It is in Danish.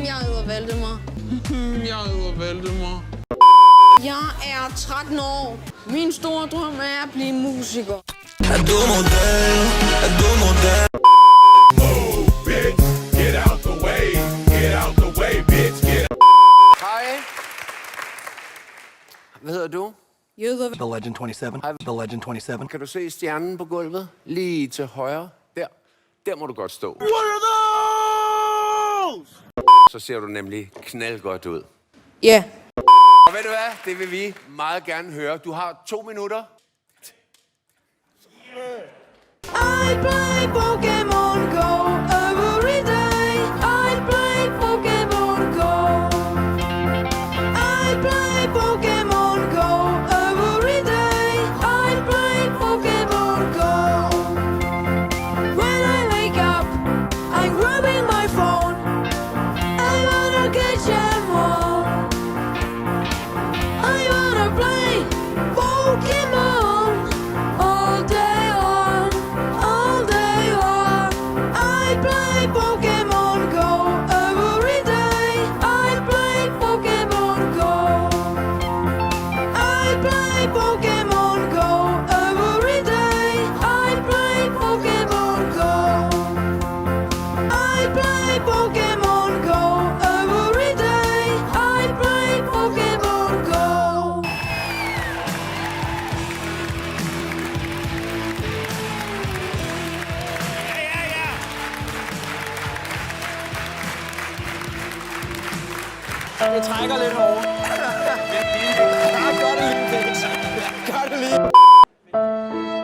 Jeg hedder Valdemar. Jeg hedder Valdemar. Jeg er 13 år. Min store drøm er at blive musiker. Er du model? Er du model? Move, bitch. Get out the way. Get out the way, bitch. Get out. Hej. Hvad hedder du? Jeg hedder The Legend 27. The Legend 27. Kan du se stjernen på gulvet? Lige til højre. Der. Der må du godt stå. What are those? Så ser du nemlig knaldgodt ud. Ja. Og ved du hvad? Det vil vi meget gerne høre. Du har 2 minutter. I play Pokemon Go every day. I play Pokemon Go. I play Pokemon Go every day. I play Pokemon Go. When I wake up, I'm grabbing my phone. I wanna catch them all. I wanna play Pokemon all day long, all day long. I play Pokemon Go every day. I play Pokemon Go. I play Pokemon Go every day. I play Pokemon Go. I play Pokemon Go every day. I play Pokemon Go. Det trækker lidt hårdt.